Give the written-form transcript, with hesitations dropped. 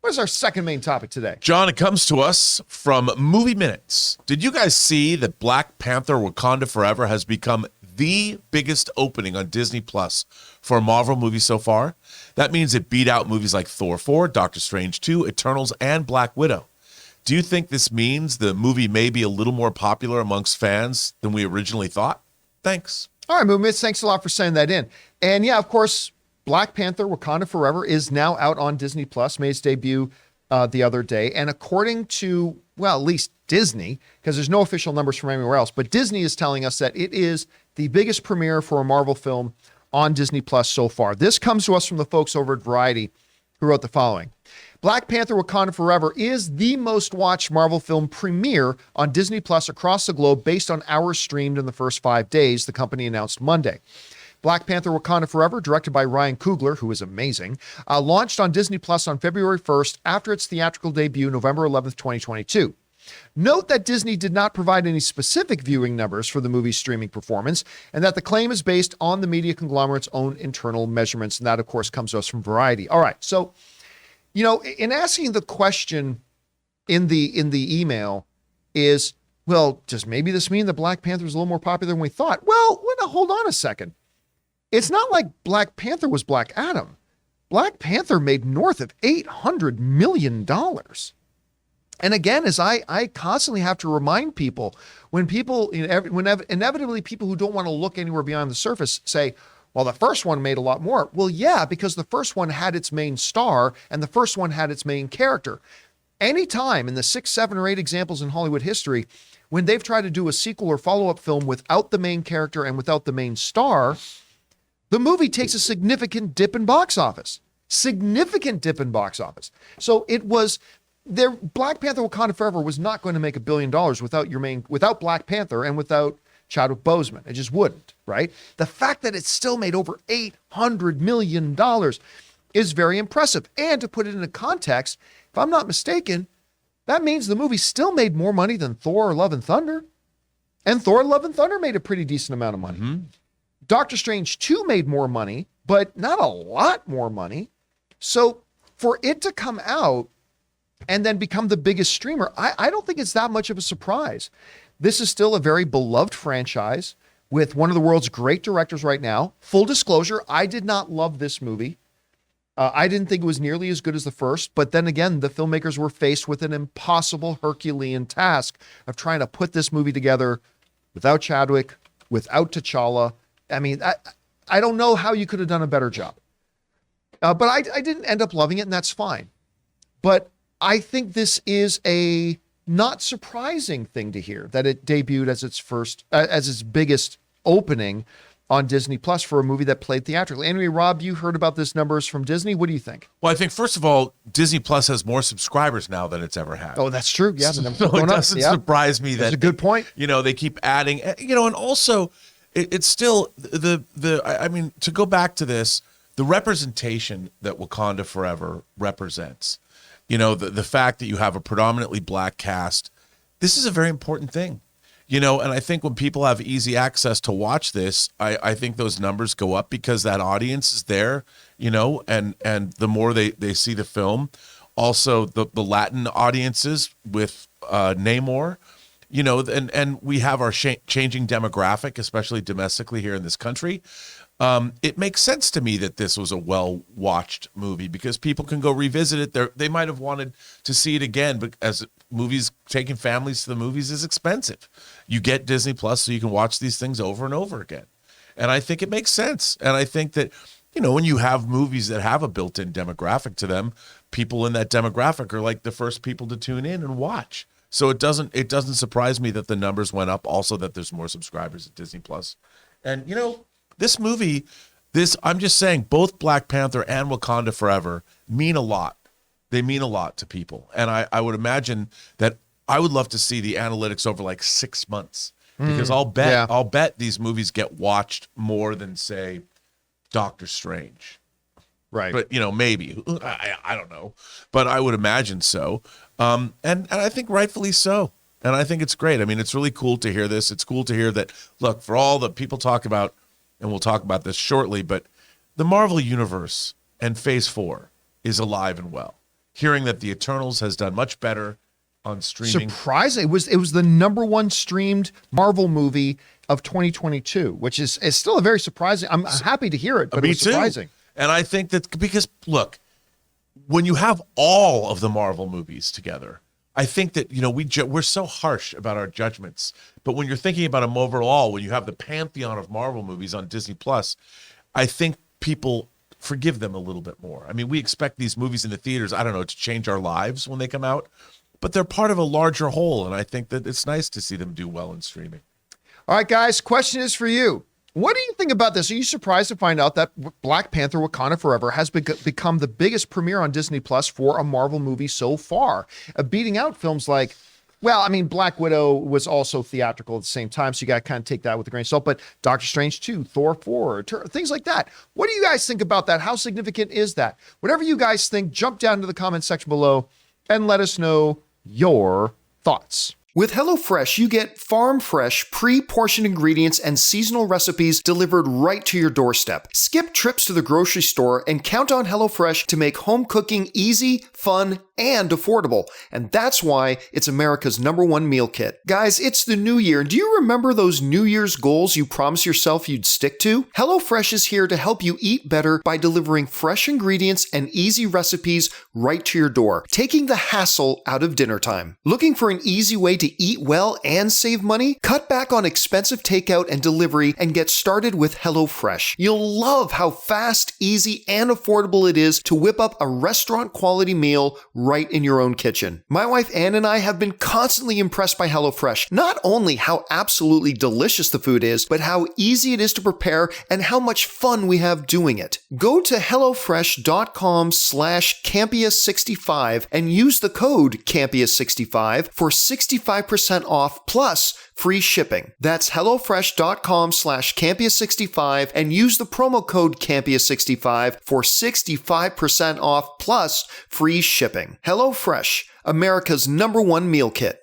What is our second main topic today? John, it comes to us from Movie Minutes. Did you guys see that Black Panther Wakanda Forever has become the biggest opening on Disney Plus for a Marvel movie so far? That means it beat out movies like Thor 4, Doctor Strange 2, Eternals, and Black Widow. Do you think this means the movie may be a little more popular amongst fans than we originally thought? Thanks. All right, Movements, thanks a lot for sending that in. And yeah, of course, Black Panther Wakanda Forever is now out on Disney Plus, made its debut the other day. And according to, well, at least Disney, because there's no official numbers from anywhere else, but Disney is telling us that it is the biggest premiere for a Marvel film on Disney Plus so far. This comes to us from the folks over at Variety, who wrote the following. Black Panther Wakanda Forever is the most watched Marvel film premiere on Disney Plus across the globe based on hours streamed in the first 5 days, the company announced Monday. Black Panther Wakanda Forever, directed by Ryan Coogler, who is amazing, launched on Disney Plus on February 1st after its theatrical debut, November 11th, 2022. Note that Disney did not provide any specific viewing numbers for the movie's streaming performance, and that the claim is based on the media conglomerate's own internal measurements, and that, of course, comes to us from Variety. All right, so, you know, in asking the question in the email is, well, does maybe this mean that Black Panther is a little more popular than we thought? Well, now hold on a second. It's not like Black Panther was Black Adam. Black Panther made north of $800 million. And again, as I constantly have to remind people, when people, inevitably people who don't want to look anywhere beyond the surface say, well, the first one made a lot more. Well, yeah, because the first one had its main star and the first one had its main character. Anytime in the 6, 7, or 8 examples in Hollywood history, when they've tried to do a sequel or follow-up film without the main character and without the main star, the movie takes a significant dip in box office. Significant dip in box office. So it was there. Black Panther Wakanda Forever was not going to make $1 billion without Black Panther and without Chadwick Boseman. It just wouldn't, right? The fact that it still made over $800 million is very impressive. And to put it into context, if I'm not mistaken, that means the movie still made more money than Thor: Love and Thunder. And Thor: Love and Thunder made a pretty decent amount of money. Mm-hmm. Doctor Strange 2 made more money, but not a lot more money. So for it to come out and then become the biggest streamer, I don't think it's that much of a surprise. This is still a very beloved franchise with one of the world's great directors right now. Full disclosure, I did not love this movie. I didn't think it was nearly as good as the first, but then again, the filmmakers were faced with an impossible Herculean task of trying to put this movie together without Chadwick, without T'Challa. I mean, I don't know how you could have done a better job. But I didn't end up loving it, and that's fine. But I think this is a not surprising thing to hear, that it debuted as its biggest opening on Disney Plus for a movie that played theatrically. Anyway, Rob, you heard about this numbers from Disney. What do you think? Well, I think, first of all, Disney Plus has more subscribers now than it's ever had. Oh, that's true. Yeah. So it doesn't surprise me that's a good point. They keep adding, and also it's still I mean, to go back to this, the representation that Wakanda Forever represents, the fact that you have a predominantly Black cast, this is a very important thing. And I think when people have easy access to watch this, I think those numbers go up because that audience is there, and the more they see the film. Also, the Latin audiences with Namor, and we have our changing demographic, especially domestically here in this country. It makes sense to me that this was a well-watched movie because people can go revisit it. They might have wanted to see it again, but as movies, taking families to the movies is expensive. You get Disney Plus so you can watch these things over and over again. And I think it makes sense. And I think that, when you have movies that have a built-in demographic to them, people in that demographic are like the first people to tune in and watch. So it doesn't surprise me that the numbers went up. Also that there's more subscribers at Disney Plus. And, this movie, I'm just saying, both Black Panther and Wakanda Forever mean a lot. They mean a lot to people. And I would imagine that I would love to see the analytics over like 6 months because I'll bet these movies get watched more than, say, Doctor Strange. Right. But, maybe. I don't know. But I would imagine so. And I think rightfully so. And I think it's great. I mean, it's really cool to hear this. It's cool to hear that, look, for all the people talk about, and we'll talk about this shortly, but the Marvel Universe and Phase 4 is alive and well. hearing that The Eternals has done much better on streaming. Surprising. It was the number one streamed Marvel movie of 2022, which is still a very surprising. I'm happy to hear it, but Me it was surprising. too. And I think that because, look, when you have all of the Marvel movies together, I think that, we're so harsh about our judgments. But when you're thinking about them overall, when you have the pantheon of Marvel movies on Disney Plus, I think people forgive them a little bit more. I mean, we expect these movies in the theaters, I don't know, to change our lives when they come out, but they're part of a larger whole. And I think that it's nice to see them do well in streaming. All right, guys, question is for you. What do you think about this? Are you surprised to find out that Black Panther Wakanda Forever has become the biggest premiere on Disney Plus for a Marvel movie so far, beating out films like, well, I mean, Black Widow was also theatrical at the same time, so you got to kind of take that with a grain of salt, but Doctor Strange 2, Thor 4, things like that. What do you guys think about that? How significant is that? Whatever you guys think, jump down to the comment section below and let us know your thoughts. With HelloFresh, you get farm-fresh, pre-portioned ingredients and seasonal recipes delivered right to your doorstep. Skip trips to the grocery store and count on HelloFresh to make home cooking easy, fun, and affordable. And that's why it's America's #1 meal kit. Guys, it's the new year. Do you remember those New Year's goals you promised yourself you'd stick to? HelloFresh is here to help you eat better by delivering fresh ingredients and easy recipes right to your door, taking the hassle out of dinner time. Looking for an easy way to eat well and save money? Cut back on expensive takeout and delivery and get started with HelloFresh. You'll love how fast, easy, and affordable it is to whip up a restaurant-quality meal right in your own kitchen. My wife Ann and I have been constantly impressed by HelloFresh. Not only how absolutely delicious the food is, but how easy it is to prepare and how much fun we have doing it. Go to HelloFresh.com/Campea65 and use the code Campea65 for 65% off plus free shipping. That's HelloFresh.com/Campea65 and use the promo code Campea65 for 65% off plus free shipping. HelloFresh, America's #1 meal kit.